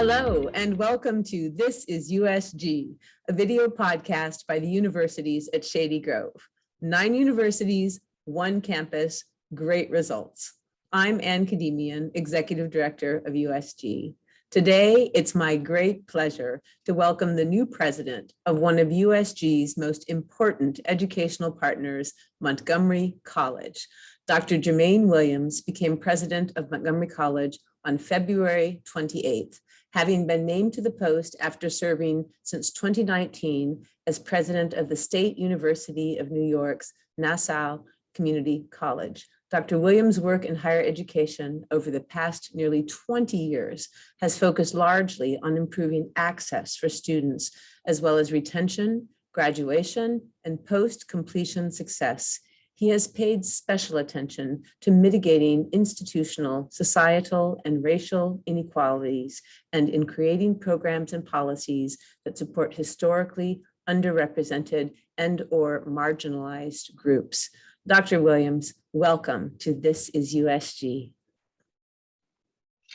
Hello, and welcome to This is USG, a video podcast by the universities at Shady Grove. 9 universities, 1 campus, great results. I'm Ann Kademian, Executive Director of USG. Today, it's my great pleasure to welcome the new president of one of USG's most important educational partners, Montgomery College. Dr. Jermaine Williams became president of Montgomery College on February 28th, having been named to the post after serving since 2019 as president of the State University of New York's Nassau Community College. Dr. Williams' work in higher education over the past nearly 20 years has focused largely on improving access for students, as well as retention, graduation, and post-completion success. He has paid special attention to mitigating institutional, societal, and racial inequalities, and in creating programs and policies that support historically underrepresented and/or marginalized groups. Dr. Williams, welcome to This is USG.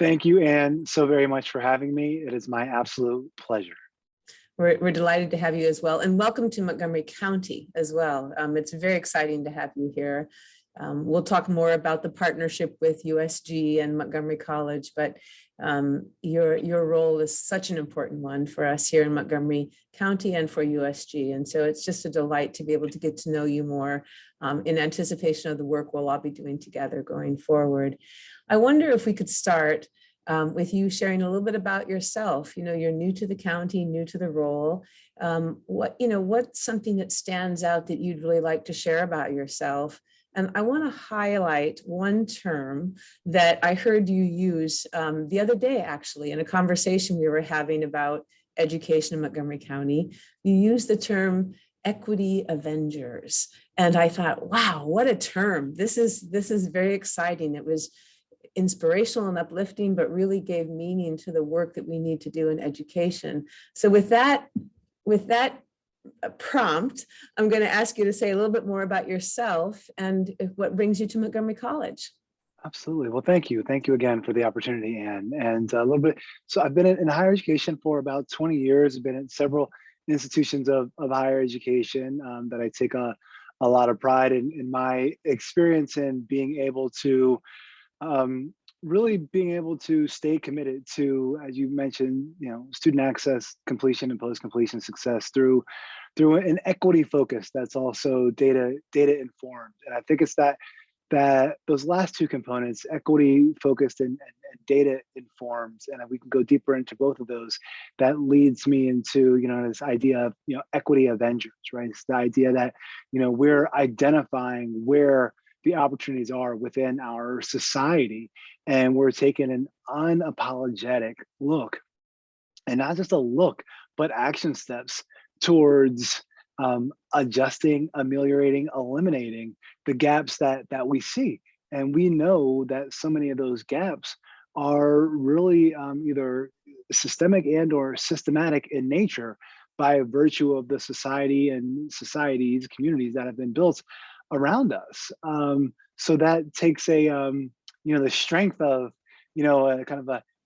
Thank you, Ann, so very much for having me. It is my absolute pleasure. We're delighted to have you as well. And welcome to Montgomery County as well. It's very exciting to have you here. We'll talk more about the partnership with USG and Montgomery College, but your role is such an important one for us here in Montgomery County and for USG. And so it's just a delight to be able to get to know you more in anticipation of the work we'll all be doing together going forward. I wonder if we could start with you sharing a little bit about yourself. You know, you're new to the county, new to the role. What's something that stands out that you'd really like to share about yourself? And I want to highlight one term that I heard you use the other day, actually, in a conversation we were having about education in Montgomery County. You used the term equity avengers. And I thought, wow, what a term. This is very exciting. It was inspirational and uplifting, but really gave meaning to the work that we need to do in education. So with that prompt, I'm going to ask you to say a little bit more about yourself and what brings you to Montgomery College. Absolutely. Well, thank you. Thank you again for the opportunity, Ann. And a little bit, so I've been in higher education for about 20 years. I've been in several institutions of higher education that I take a lot of pride in my experience in being able to really being able to stay committed to, as you mentioned, student access, completion, and post-completion success through an equity focus that's also data informed. And I think it's that those last two components, equity focused and data informed, and we can go deeper into both of those. That leads me into this idea of equity avengers, right? It's the idea that we're identifying where the opportunities are within our society, and we're taking an unapologetic look, and not just a look, but action steps towards adjusting, ameliorating, eliminating the gaps that we see. And we know that so many of those gaps are really either systemic and or systematic in nature by virtue of the societies, communities that have been built around us. So that takes the strength of,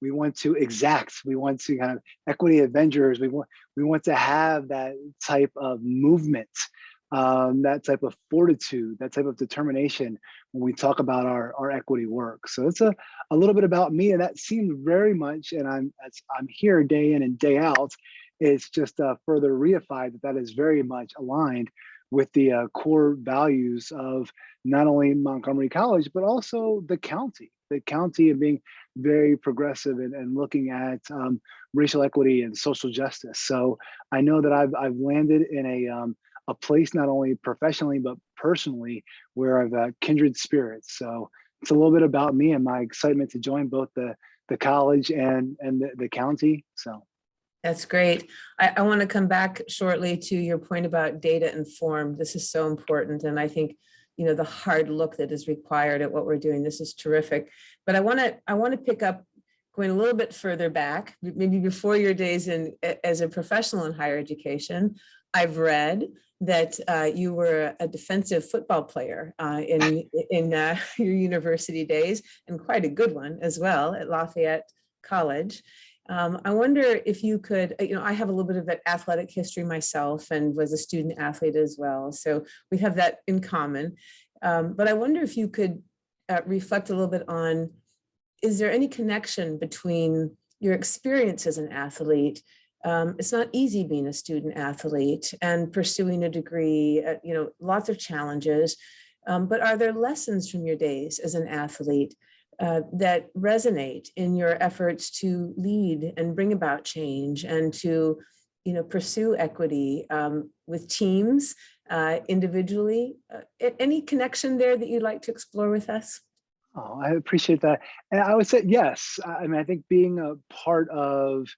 we want to exact, we want to kind of equity avengers. We want to have that type of movement, that type of fortitude, that type of determination when we talk about our equity work. So it's a little bit about me, and that seems very much, and I'm here day in and day out. It's just further reified that is very much aligned with the core values of not only Montgomery College, but also the county of being very progressive and looking at racial equity and social justice. So I know that I've landed in a place not only professionally, but personally, where I've kindred spirits. So it's a little bit about me and my excitement to join both the college and the county. So. That's great. I want to come back shortly to your point about data informed. This is so important. And I think, the hard look that is required at what we're doing. This is terrific. But I want to pick up going a little bit further back, maybe before your days as a professional in higher education. I've read that you were a defensive football player in your university days, and quite a good one as well at Lafayette College. I wonder if you could, I have a little bit of an athletic history myself and was a student athlete as well. So we have that in common. But I wonder if you could reflect a little bit on, is there any connection between your experience as an athlete? It's not easy being a student athlete and pursuing a degree, lots of challenges. But are there lessons from your days as an athlete that resonate in your efforts to lead and bring about change and to, pursue equity with teams, individually? Any connection there that you'd like to explore with us? Oh, I appreciate that. And I would say yes. I mean, I think being a part of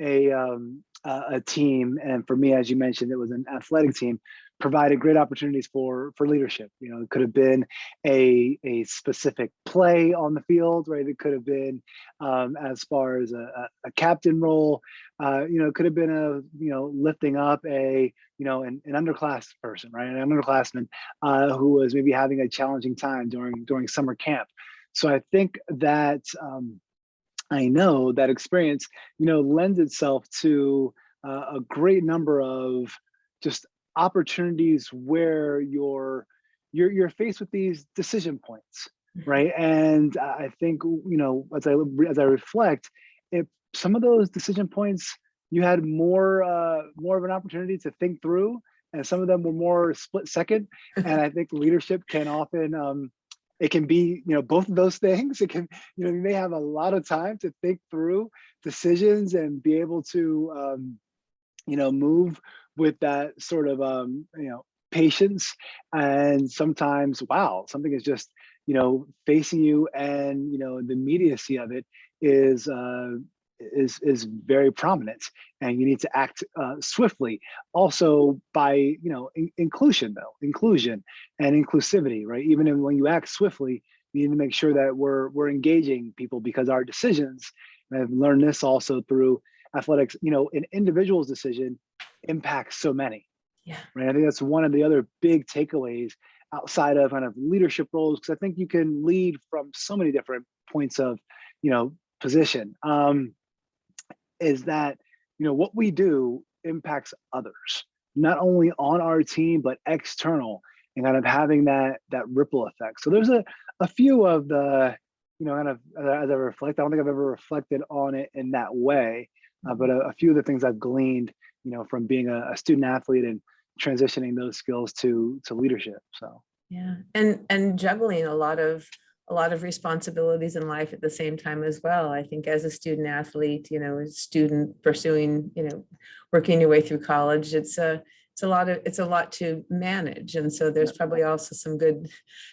a team, and for me, as you mentioned, it was an athletic team, provided great opportunities for leadership. It could have been a specific play on the field, right? It could have been as far as a captain role. It could have been lifting up an underclass person, right? An underclassman who was maybe having a challenging time during summer camp. So I think that I know that experience, lends itself to a great number of just opportunities where you're faced with these decision points, right? And I think as I reflect, if some of those decision points you had more of an opportunity to think through, and some of them were more split second. And I think leadership can often it can be both of those things. It can you may have a lot of time to think through decisions and be able to move with that sort of patience. And sometimes, wow, something is just facing you, and the immediacy of it is very prominent, and you need to act swiftly. Also, by inclusion and inclusivity, right? Even when you act swiftly, you need to make sure that we're engaging people, because our decisions, and I've learned this also through athletics, an individual's decision impacts so many. Yeah. Right. I think that's one of the other big takeaways outside of kind of leadership roles, because I think you can lead from so many different points of position. Is that what we do impacts others, not only on our team but external, and kind of having that ripple effect. So there's a few of the kind of, as I reflect, I don't think I've ever reflected on it in that way, but a few of the things I've gleaned from being a student athlete and transitioning those skills to leadership. So yeah, and juggling a lot of responsibilities in life at the same time as well. I think as a student athlete, a student pursuing, working your way through college, it's a lot to manage. And so there's probably also some good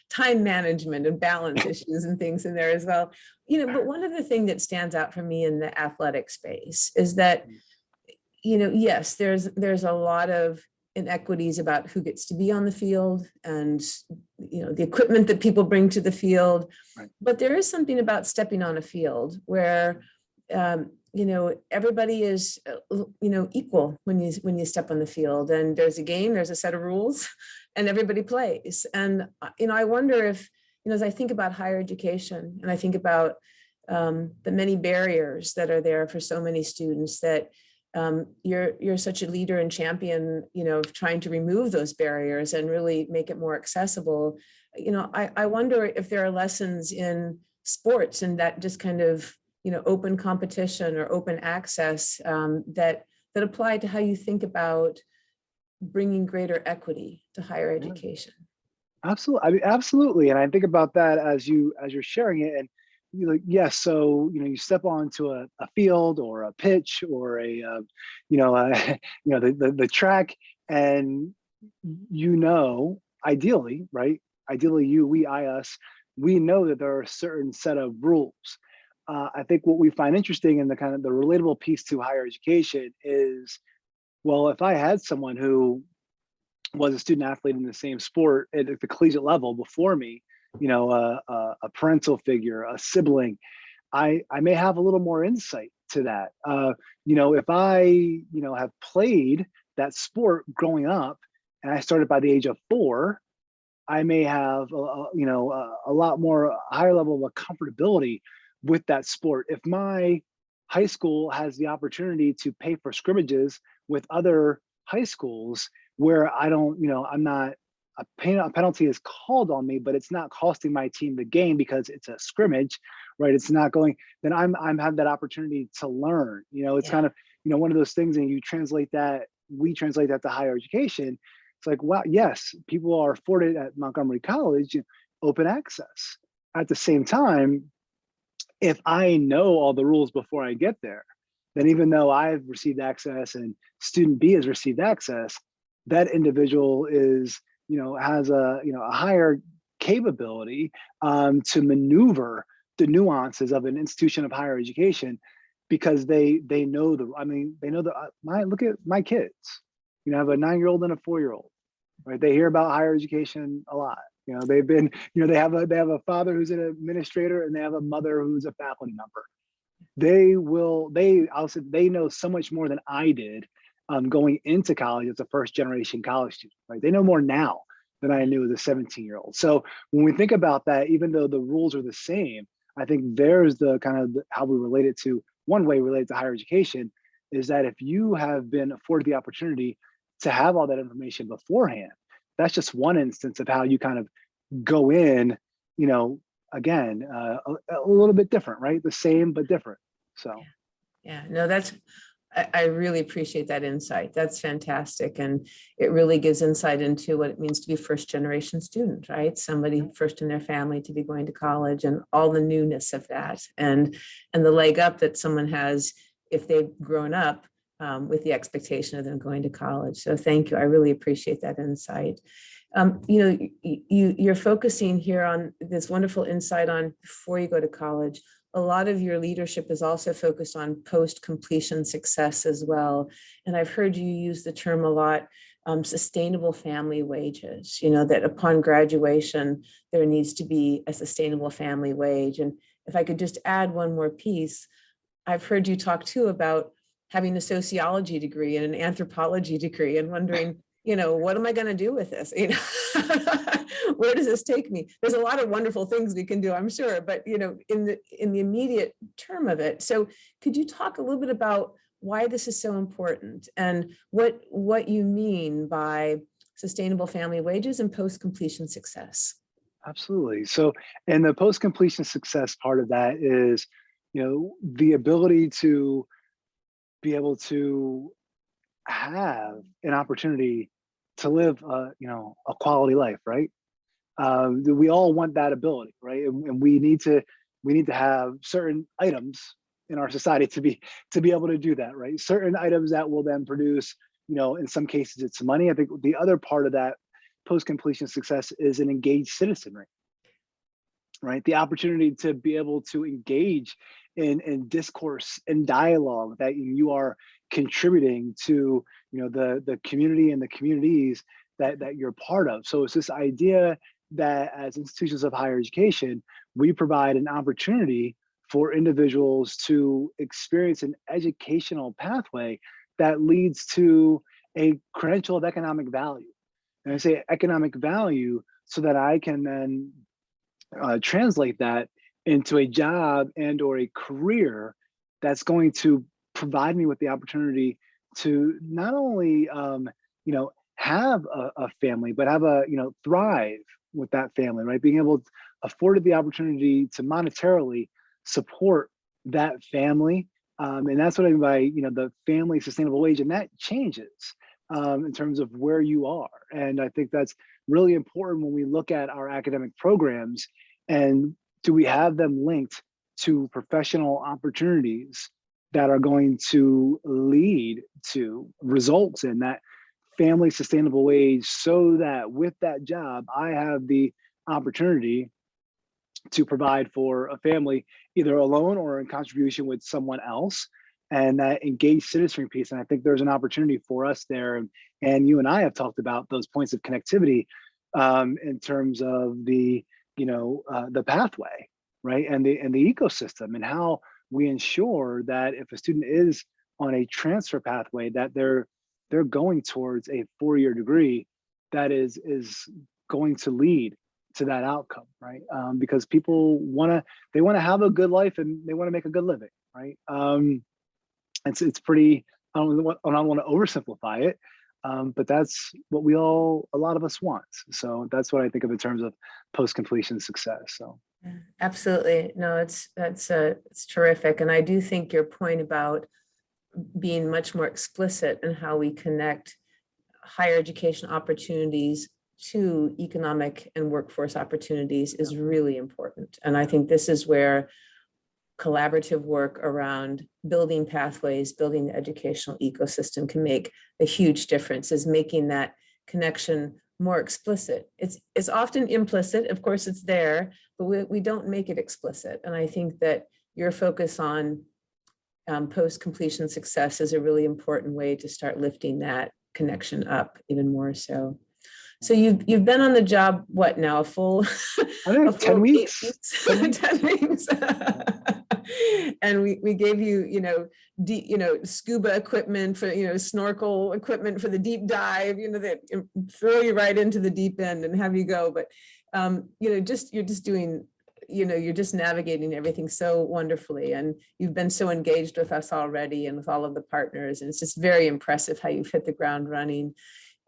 time management and balance issues and things in there as well. But one of the things that stands out for me in the athletic space is that, yes, there's a lot of inequities about who gets to be on the field and the equipment that people bring to the field. Right. But there is something about stepping on a field where everybody is equal when you step on the field, and there's a game, there's a set of rules, and everybody plays. And I wonder if as I think about higher education, and I think about the many barriers that are there for so many students, that you're such a leader and champion, of trying to remove those barriers and really make it more accessible. I wonder if there are lessons in sports and that just kind of, open competition or open access that apply to how you think about bringing greater equity to higher education. Absolutely. I mean, absolutely. And I think about that as you're sharing it, and yes. So, you step onto a field or a pitch or the track, and ideally, right? Ideally, us, we know that there are a certain set of rules. I think what we find interesting in the kind of the relatable piece to higher education is, well, if I had someone who was a student athlete in the same sport at the collegiate level before me, a parental figure, a sibling, I may have a little more insight to that. If I, have played that sport growing up and I started by the age of 4, I may have, a lot more higher level of comfortability with that sport. If my high school has the opportunity to pay for scrimmages with other high schools where I don't, I'm not, a penalty is called on me, but it's not costing my team the game because it's a scrimmage, right? It's not going, then I'm have that opportunity to learn. It's kind Yeah. of, one of those things, and we translate that to higher education. It's like, wow, yes, people are afforded at Montgomery College open access. At the same time, if I know all the rules before I get there, then even though I've received access and student B has received access, that individual is, has a higher capability to maneuver the nuances of an institution of higher education because they know look at my kids. I have a 9-year-old and a 4-year-old, right? They hear about higher education a lot. They've been, they have a father who's an administrator and they have a mother who's a faculty member. They know so much more than I did going into college as a first generation college student, right? They know more now than I knew as a 17-year-old. So when we think about that, even though the rules are the same, I think there's the kind of how we relate it to one way related to higher education is that if you have been afforded the opportunity to have all that information beforehand, that's just one instance of how you kind of go in, again, a little bit different, right? The same, but different. So. Yeah, no, I really appreciate that insight. That's fantastic. And it really gives insight into what it means to be a first generation student, right? Somebody first in their family to be going to college and all the newness of that and the leg up that someone has if they've grown up with the expectation of them going to college. So thank you. I really appreciate that insight. You're focusing here on this wonderful insight on before you go to college. A lot of your leadership is also focused on post-completion success as well. And I've heard you use the term a lot, sustainable family wages, that upon graduation, there needs to be a sustainable family wage. And if I could just add one more piece, I've heard you talk too about having a sociology degree and an anthropology degree and wondering, what am I going to do with this? Where does this take me? There's a lot of wonderful things we can do, I'm sure, but in the immediate term of it. So could you talk a little bit about why this is so important and what you mean by sustainable family wages and post-completion success? Absolutely. So, and the post-completion success part of that is, the ability to be able to have an opportunity to live, a quality life, right? We all want that ability, right? And we need to have certain items in our society to be able to do that, right? Certain items that will then produce, in some cases it's money. I think the other part of that post-completion success is an engaged citizenry, right? The opportunity to be able to engage in discourse and dialogue that you are contributing to, the community and the communities that you're part of. So it's this idea that as institutions of higher education, we provide an opportunity for individuals to experience an educational pathway that leads to a credential of economic value. And I say economic value so that I can then translate that into a job and or a career that's going to provide me with the opportunity to not only have a family, but have thrive with that family, right? Being able to afforded the opportunity to monetarily support that family. And that's what I mean by, the family sustainable wage. And that changes in terms of where you are. And I think that's really important when we look at our academic programs and do we have them linked to professional opportunities that are going to lead to results in that family sustainable wage so that with that job, I have the opportunity to provide for a family either alone or in contribution with someone else, and that engaged citizenry piece. And I think there's an opportunity for us there. And you and I have talked about those points of connectivity in terms of the pathway, right? And the ecosystem and how we ensure that if a student is on a transfer pathway, that they're going towards a 4-year degree that is going to lead to that outcome, right? Because people want to have a good life and they want to make a good living, right? It's pretty. I don't want to oversimplify it, but that's what a lot of us want. So that's what I think of in terms of post completion success. So. Yeah, absolutely. No, it's terrific. And I do think your point about being much more explicit in how we connect higher education opportunities to economic and workforce opportunities is really important. And I think this is where collaborative work around building pathways, building the educational ecosystem can make a huge difference, is making that connection more explicit. It's often implicit, of course it's there, but we don't make it explicit. And I think that your focus on post-completion success is a really important way to start lifting that connection up even more so. So you've been on the job, what now, a full, I don't know, 10 weeks. 10 weeks. 10 weeks. And we gave you, scuba equipment for, snorkel equipment for the deep dive, that throw you right into the deep end and have you go. But, you're just doing, you're just navigating everything so wonderfully. And you've been so engaged with us already and with all of the partners. And it's just very impressive how you've hit the ground running.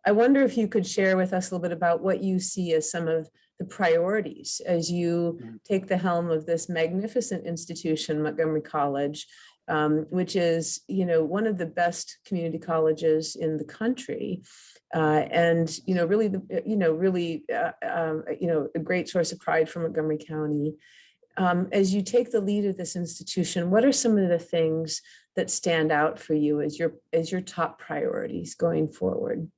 I wonder if you could share with us a little bit about what you see as some of the priorities as you take the helm of this magnificent institution, Montgomery College, which is, one of the best community colleges in the country, and really, a great source of pride for Montgomery County. As you take the lead of this institution, what are some of the things that stand out for you as your top priorities going forward?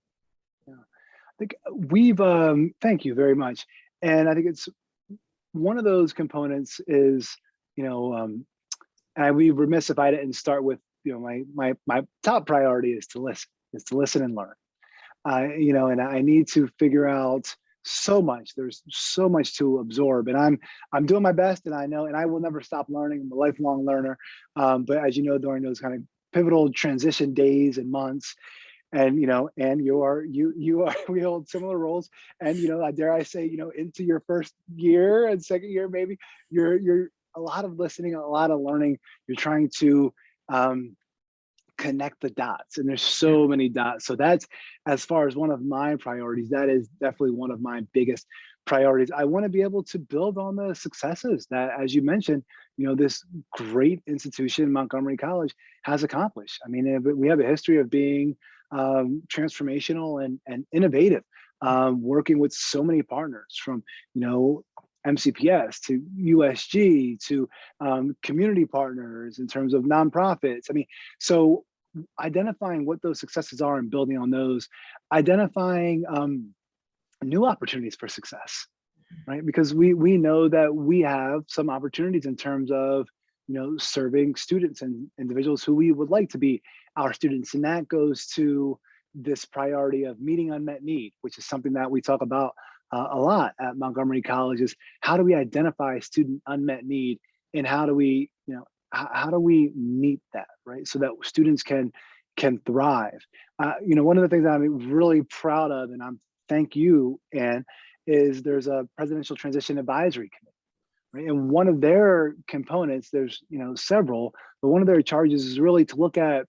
I think thank you very much. And I think it's one of those components is, and I'd be remiss if I didn't start with, my top priority is to listen and learn. And I need to figure out so much. There's so much to absorb, and I'm doing my best, and I know, and I will never stop learning. I'm a lifelong learner. But as you know, during those kind of pivotal transition days and months, and we hold similar roles, and dare I say, into your first year and second year, maybe you're a lot of listening, a lot of learning. You're trying to connect the dots, and there's so many dots. So that's, as far as one of my priorities, that is definitely one of my biggest priorities. I want to be able to build on the successes that, as you mentioned, this great institution, Montgomery College, has accomplished. I mean, we have a history of being transformational and innovative, working with so many partners, from MCPS to USG to community partners in terms of nonprofits. I mean, so identifying what those successes are and building on those, identifying new opportunities for success, right? Because we know that we have some opportunities in terms of serving students and individuals who we would like to be our students. And that goes to this priority of meeting unmet need, which is something that we talk about a lot at Montgomery College, is how do we identify student unmet need, and how do we meet that, right? So that students can thrive. One of the things that I'm really proud of, and I'm thank you, Anne, is there's a Presidential Transition Advisory Committee. Right? And one of their components, there's several, but one of their charges is really to look at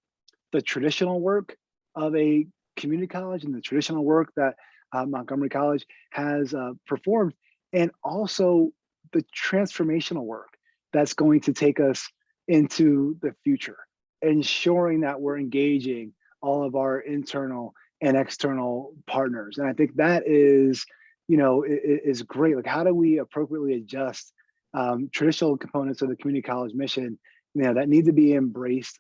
the traditional work of a community college and the traditional work that Montgomery College has performed, and also the transformational work that's going to take us into the future, ensuring that we're engaging all of our internal and external partners. And I think that is great. Like, how do we appropriately adjust traditional components of the community college mission, that need to be embraced,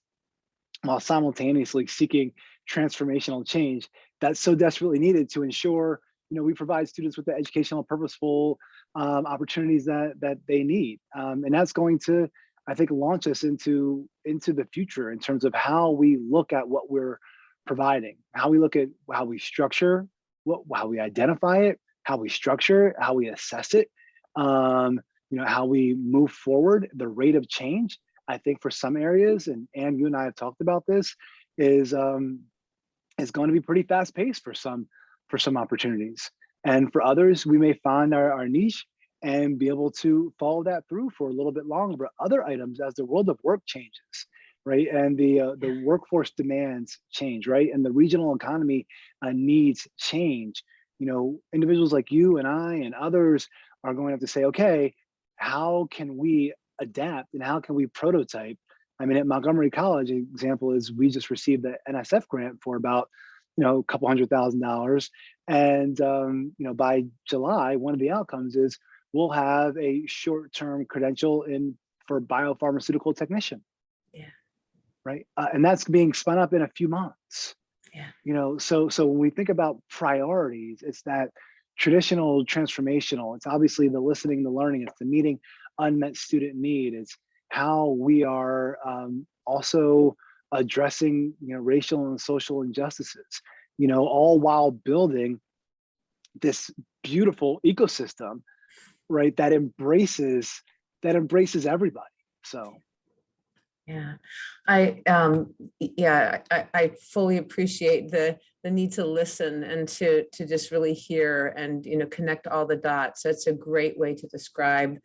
while simultaneously seeking transformational change that's so desperately needed to ensure, we provide students with the educational, purposeful opportunities that they need. And that's going to, I think, launch us into the future in terms of how we look at what we're providing, how we look at how we structure, how we identify it, how we structure it, how we assess it, how we move forward, the rate of change. I think for some areas, and you and I have talked about this, is going to be pretty fast paced for some opportunities, and for others we may find our niche and be able to follow that through for a little bit longer. But other items, as the world of work changes, right, and the workforce demands change, right, and the regional economy needs change. Individuals like you and I and others are going to have to say, okay, how can we adapt and how can we prototype? I mean, at Montgomery College, an example is we just received the NSF grant for about, a couple $100,000. And, by July, one of the outcomes is we'll have a short-term credential for biopharmaceutical technician. Yeah. Right. And that's being spun up in a few months. Yeah. So when we think about priorities, it's that traditional transformational. It's obviously the listening, the learning, it's the meeting unmet student need. It's how we are also addressing racial and social injustices, all while building this beautiful ecosystem, right, that embraces everybody. So yeah, I fully appreciate the need to listen and to just really hear and connect all the dots. That's a great way to describe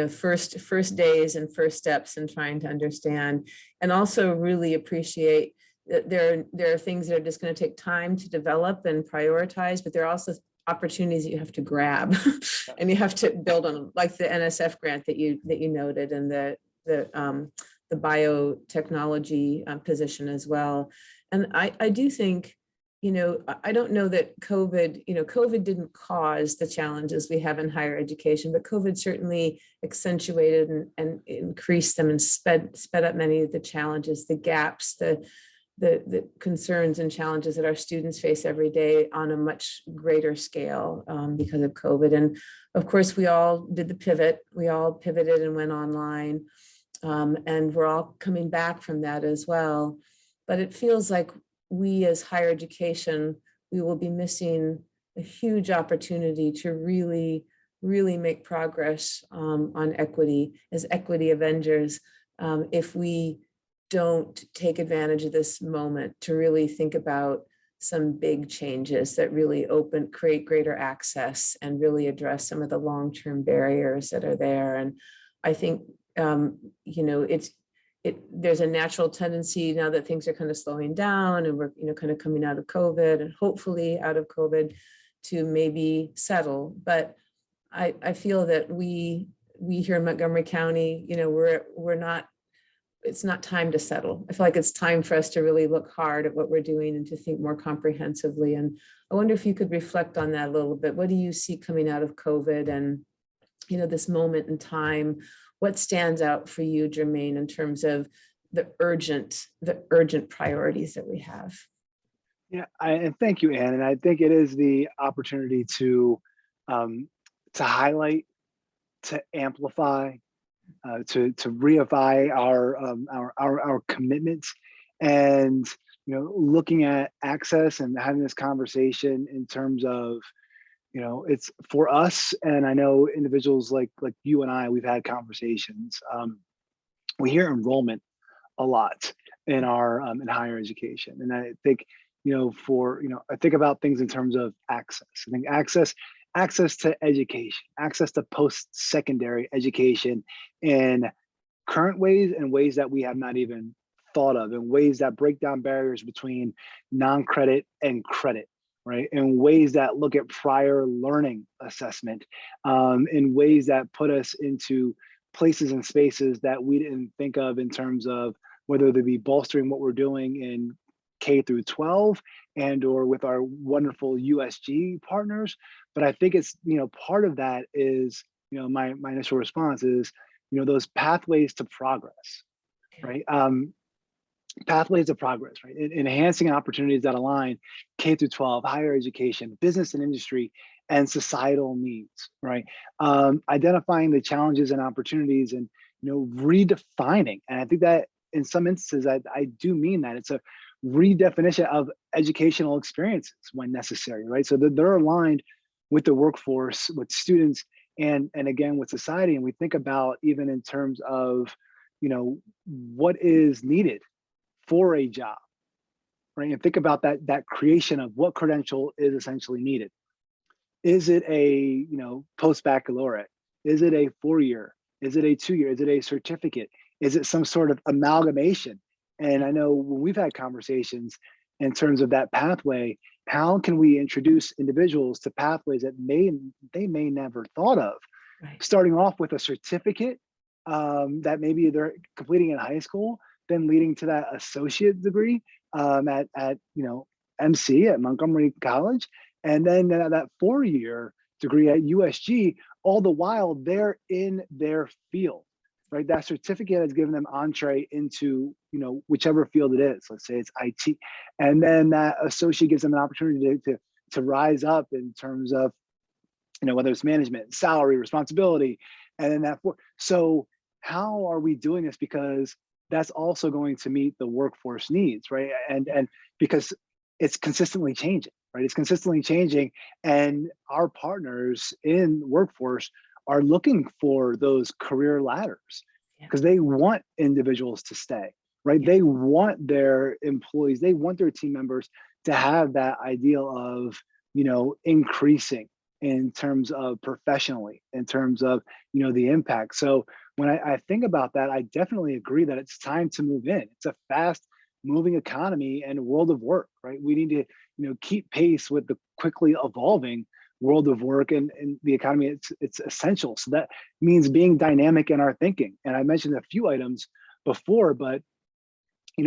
first days and first steps in trying to understand, and also really appreciate that there are things that are just going to take time to develop and prioritize, but there are also opportunities that you have to grab and you have to build on them, like the NSF grant that you noted, and the biotechnology position as well. And I do think, I don't know that COVID didn't cause the challenges we have in higher education, but COVID certainly accentuated and increased them and sped up many of the challenges, the gaps, the concerns and challenges that our students face every day on a much greater scale because of COVID. And of course, we all did the pivot. We all pivoted and went online. And we're all coming back from that as well. But it feels like we as higher education, we will be missing a huge opportunity to really, really make progress on equity as equity avengers if we don't take advantage of this moment to really think about some big changes that really create greater access and really address some of the long-term barriers that are there. And I think there's a natural tendency now that things are kind of slowing down and we're kind of coming out of COVID and hopefully out of COVID to maybe settle. But I feel that we here in Montgomery County, it's not time to settle. I feel like it's time for us to really look hard at what we're doing and to think more comprehensively. And I wonder if you could reflect on that a little bit. What do you see coming out of COVID and this moment in time? What stands out for you, Jermaine, in terms of the urgent priorities that we have? Yeah, and thank you, Ann. And I think it is the opportunity to highlight, to amplify, to reify our commitments, and looking at access and having this conversation in terms of it's for us. And I know individuals like you and I, we've had conversations. We hear enrollment a lot in our in higher education, and I think I think about things in terms of access. I think access to education, access to post-secondary education in current ways and ways that we have not even thought of, in ways that break down barriers between non-credit and credit, right? In ways that look at prior learning assessment, in ways that put us into places and spaces that we didn't think of in terms of whether they be bolstering what we're doing in K through 12 and or with our wonderful USG partners. But I think it's, part of that is, my initial response is, those pathways to progress, right? Pathways to progress, right? Enhancing opportunities that align K through 12, higher education, business and industry, and societal needs, right? Identifying the challenges and opportunities and, redefining. And I think that in some instances, I do mean that it's a redefinition of educational experiences when necessary, right? So that they're aligned with the workforce, with students, and again, with society. And we think about even in terms of, what is needed for a job, right? And think about that creation of what credential is essentially needed. Is it a post-baccalaureate? Is it a 4-year? Is it a 2-year? Is it a certificate? Is it some sort of amalgamation? And I know when we've had conversations in terms of that pathway, how can we introduce individuals to pathways that they may never thought of? Right. Starting off with a certificate that maybe they're completing in high school, then leading to that associate degree at MC at Montgomery College, and then that 4-year degree at USG. All the while they're in their field, right? That certificate has given them entree into whichever field it is. Let's say it's IT, and then that associate gives them an opportunity to rise up in terms of whether it's management, salary, responsibility, and then so how are we doing this? Because that's also going to meet the workforce needs, right? And because it's consistently changing, right? It's consistently changing, and our partners in workforce are looking for those career ladders because they want individuals to stay, right? They want their employees, they want their team members to have that ideal of increasing in terms of professionally, in terms of the impact. So when I think about that, I definitely agree that it's time to move in. It's a fast moving economy and world of work, right? We need to keep pace with the quickly evolving world of work and the economy. It's essential. So that means being dynamic in our thinking. And I mentioned a few items before, but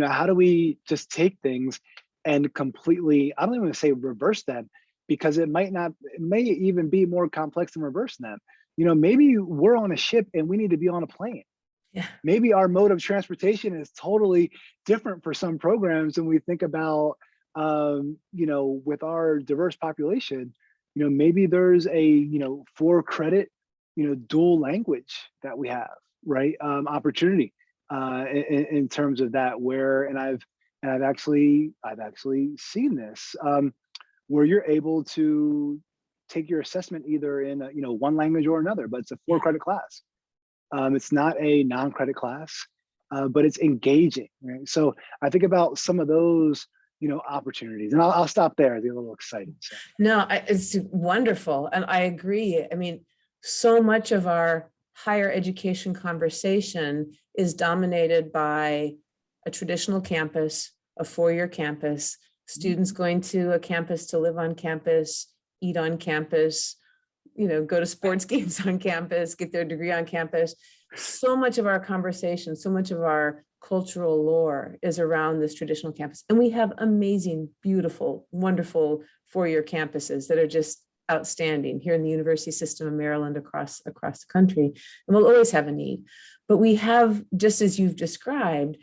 how do we just take things and completely, I don't even want to say reverse them, because it may even be more complex than reversing them. Maybe we're on a ship and we need to be on a plane. Yeah. Maybe our mode of transportation is totally different for some programs. And we think about, with our diverse population, maybe there's a, 4-credit, dual language that we have, right? Opportunity in terms of that, and I've actually seen this, where you're able to take your assessment either in one language or another, but it's a 4-credit class. It's not a non-credit class, but it's engaging, right? So I think about some of those opportunities, and I'll stop there. I get a little excited. So. No, it's wonderful, and I agree. I mean, so much of our higher education conversation is dominated by a traditional campus, a 4-year campus, students going to a campus to live on campus, eat on campus, go to sports games on campus, get their degree on campus. So much of our conversation, so much of our cultural lore is around this traditional campus. And we have amazing, beautiful, wonderful 4-year campuses that are just outstanding here in the university system of Maryland, across the country. And we'll always have a need. But we have, just as you've described,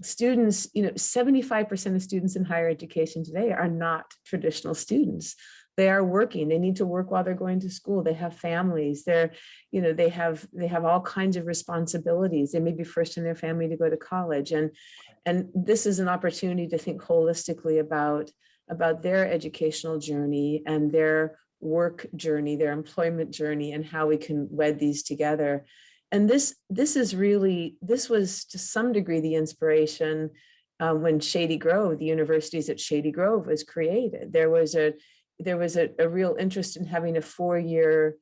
students, 75% of students in higher education today are not traditional students. They are working. They need to work while they're going to school. They have families. They have all kinds of responsibilities. They may be first in their family to go to college. And this is an opportunity to think holistically about their educational journey and their work journey, their employment journey, and how we can wed these together. And this was to some degree the inspiration when Shady Grove, the universities at Shady Grove, was created. There was a real interest in having a 4-year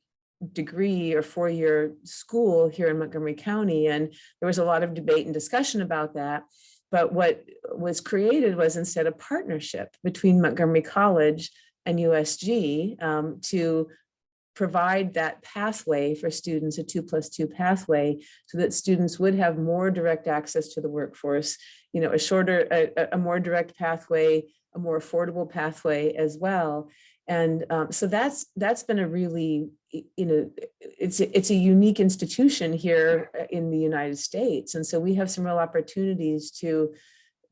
degree or 4-year school here in Montgomery County, and there was a lot of debate and discussion about that. But what was created was instead a partnership between Montgomery College and USG to provide that pathway for students, a 2+2 pathway, so that students would have more direct access to the workforce, a more direct pathway, a more affordable pathway as well. And so that's been a really, it's a unique institution here in the United States. And so we have some real opportunities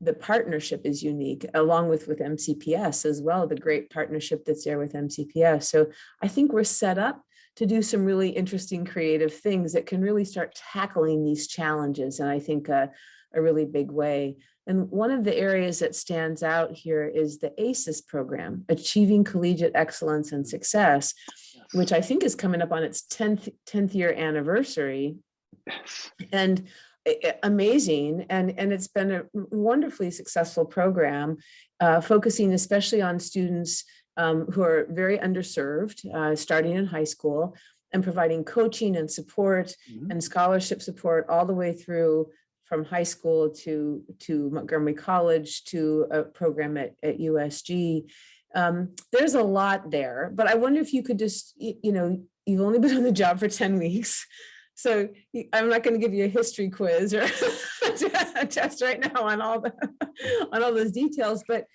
the partnership is unique, along with MCPS as well, the great partnership that's there with MCPS. So I think we're set up to do some really interesting creative things that can really start tackling these challenges, and I think a really big way. And one of the areas that stands out here is the ACES program, Achieving Collegiate Excellence and Success, which I think is coming up on its 10th year anniversary. And amazing. And it's been a wonderfully successful program, focusing especially on students who are very underserved, starting in high school, and providing coaching and support and scholarship support all the way through from high school to Montgomery College to a program at USG. There's a lot there, but I wonder if you could just, you've only been on the job for 10 weeks. So I'm not going to give you a history quiz or a test right now on all those details, but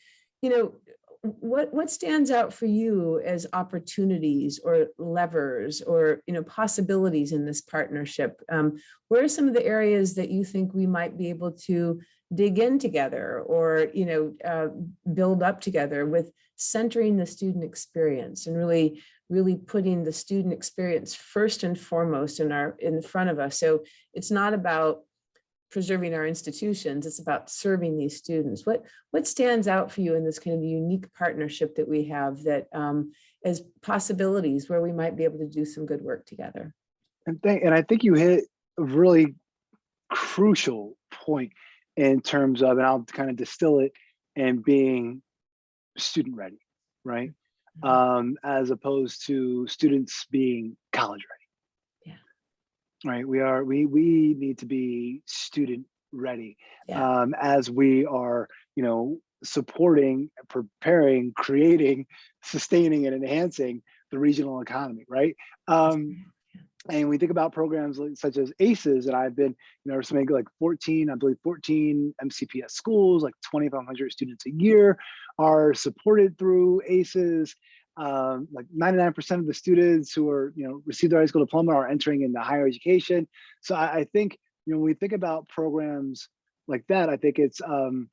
what stands out for you as opportunities or levers or possibilities in this partnership? Where are some of the areas that you think we might be able to dig in together or build up together with centering the student experience and really putting the student experience first and foremost in front of us? So it's not about preserving our institutions, it's about serving these students. What stands out for you in this kind of unique partnership that we have that as possibilities where we might be able to do some good work together? And I think you hit a really crucial point in terms of, and I'll kind of distill it, and being student ready, right? As opposed to students being college ready. Right, we need to be student ready as we are, supporting, preparing, creating, sustaining, and enhancing the regional economy, right? And we think about programs such as ACES, and I've been, something like 14 MCPS schools, like 2,500 students a year are supported through ACES. Like 99% of the students who are, receive their high school diploma are entering into higher education. So I think, when we think about programs like that, I think it's, can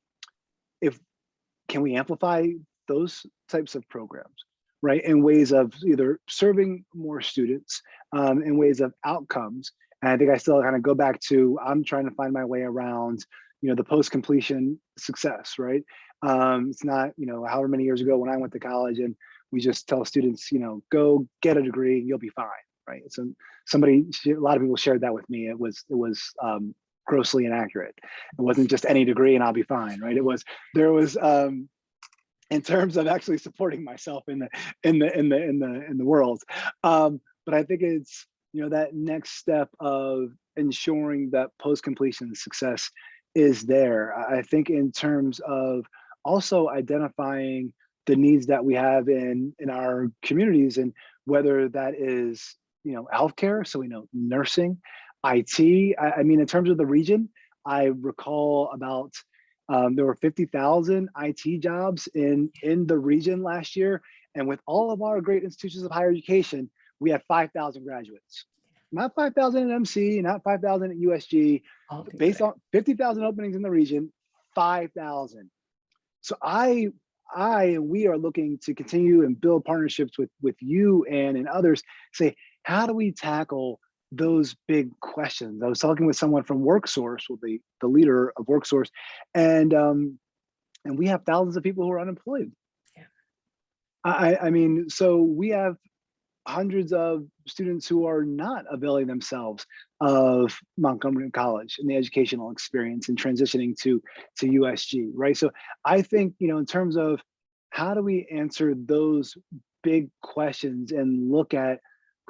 we amplify those types of programs, right? In ways of either serving more students, in ways of outcomes. And I think I still kind of go back to, I'm trying to find my way around, the post-completion success, right? It's not, however many years ago when I went to college and we just tell students, go get a degree, you'll be fine, right? So a lot of people shared that with me. It was grossly inaccurate. It wasn't just any degree and I'll be fine, right? There was in terms of actually supporting myself in the world. But I think it's that next step of ensuring that post-completion success is there. I think in terms of also identifying the needs that we have in our communities, and whether that is healthcare, so we know nursing, IT. I mean, in terms of the region, I recall about there were 50,000 IT jobs in the region last year, and with all of our great institutions of higher education, we have 5,000 graduates. Not 5,000 at MC, not 5,000 at USG, based on 50,000 openings in the region, 5,000. So we are looking to continue and build partnerships with you and others. Say, how do we tackle those big questions? I was talking with someone from WorkSource, with the leader of WorkSource, and we have thousands of people who are unemployed. Yeah. I mean, so we have hundreds of students who are not availing themselves of Montgomery College and the educational experience and transitioning to USG, right? So I think, in terms of how do we answer those big questions and look at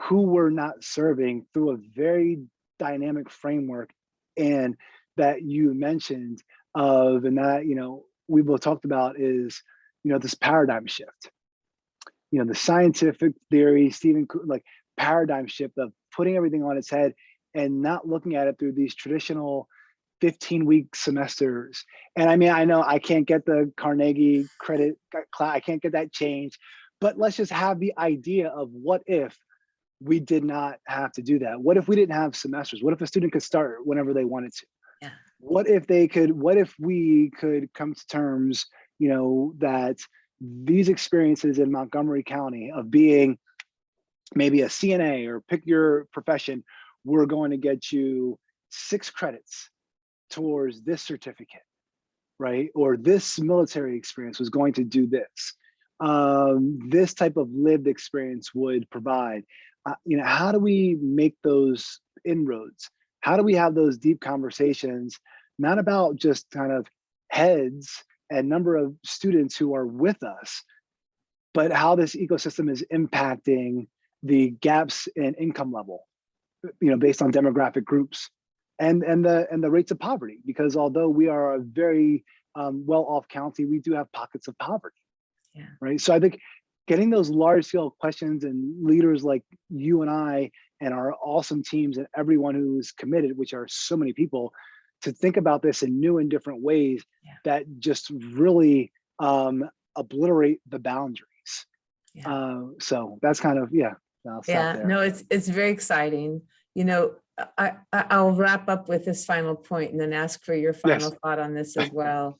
who we're not serving through a very dynamic framework, and that you mentioned of, and that, we both talked about is, this paradigm shift. The scientific theory, like paradigm shift of putting everything on its head and not looking at it through these traditional 15-week semesters. And I mean, I know I can't get the Carnegie credit class, I can't get that change, but let's just have the idea of what if we did not have to do that? What if we didn't have semesters? What if a student could start whenever they wanted to? Yeah. What if we could come to terms, that these experiences in Montgomery County of being maybe a CNA or pick your profession, we're going to get you 6 credits towards this certificate, right? Or this military experience was going to do this. This type of lived experience would provide. How do we make those inroads? How do we have those deep conversations, not about just kind of heads and number of students who are with us, but how this ecosystem is impacting the gaps in income level, based on demographic groups, and the rates of poverty. Because although we are a very well-off county, we do have pockets of poverty. Yeah. Right. So I think getting those large scale questions and leaders like you and I and our awesome teams and everyone who's committed, which are so many people, to think about this in new and different ways that just really obliterate the boundaries. So that's kind of, I'll stop there. No, it's very exciting. I'll wrap up with this final point and then ask for your final thought on this as well.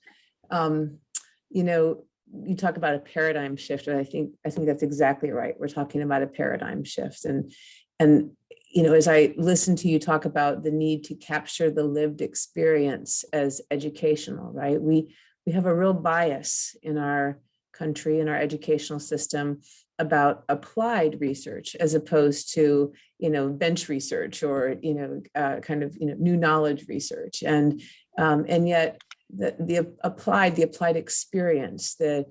You talk about a paradigm shift, and I think that's exactly right. We're talking about a paradigm shift, and as I listen to you talk about the need to capture the lived experience as educational, right? We have a real bias in our country, in our educational system, about applied research as opposed to bench research or new knowledge research, and yet the applied experience, the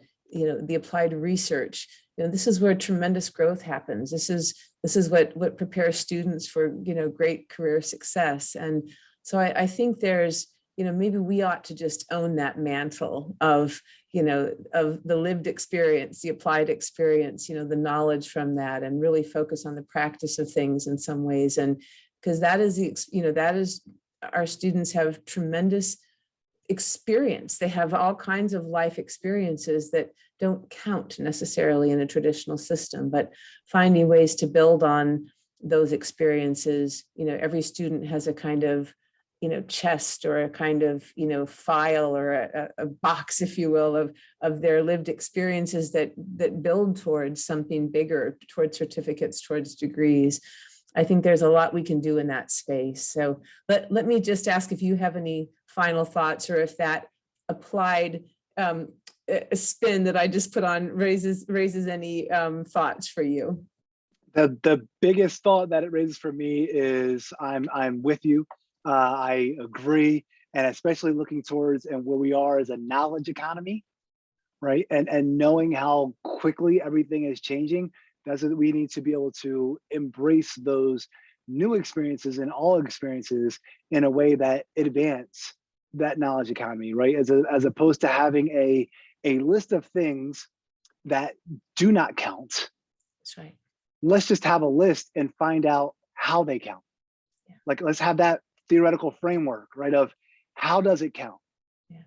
applied research, this is where tremendous growth happens. This is what prepares students for great career success. And so I think there's maybe we ought to just own that mantle of of the lived experience, the applied experience, the knowledge from that, and really focus on the practice of things in some ways. And because that is our students have tremendous experience. They have all kinds of life experiences that don't count necessarily in a traditional system, but finding ways to build on those experiences. Every student has a kind of chest or a kind of file or a box, if you will, of their lived experiences that build towards something bigger, towards certificates, towards degrees. I think there's a lot we can do in that space. So let me just ask if you have any final thoughts, or if that applied spin that I just put on raises any thoughts for you. The biggest thought that it raises for me is I'm with you. I agree, and especially looking towards and where we are as a knowledge economy, right? And knowing how quickly everything is changing, that's what we need to be able to embrace those new experiences and all experiences in a way that advance that knowledge economy, right? As opposed to having a list of things that do not count. That's right. Let's just have a list and find out how they count. Yeah. Like, let's have that theoretical framework, right? Of how does it count? Yeah.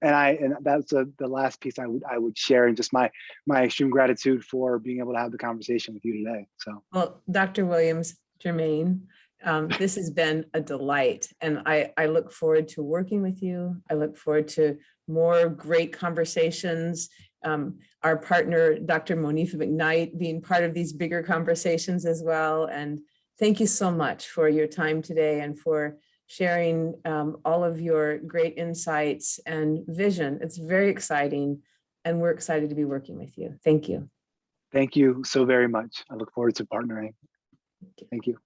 And that's the last piece I would share, and just my extreme gratitude for being able to have the conversation with you today. So, well, Dr. Williams, Jermaine, this has been a delight, and I look forward to working with you. I look forward to more great conversations. Our partner, Dr. Monifa McKnight, being part of these bigger conversations as well. And thank you so much for your time today and for sharing all of your great insights and vision. It's very exciting, and we're excited to be working with you. Thank you. Thank you so very much. I look forward to partnering. Thank you.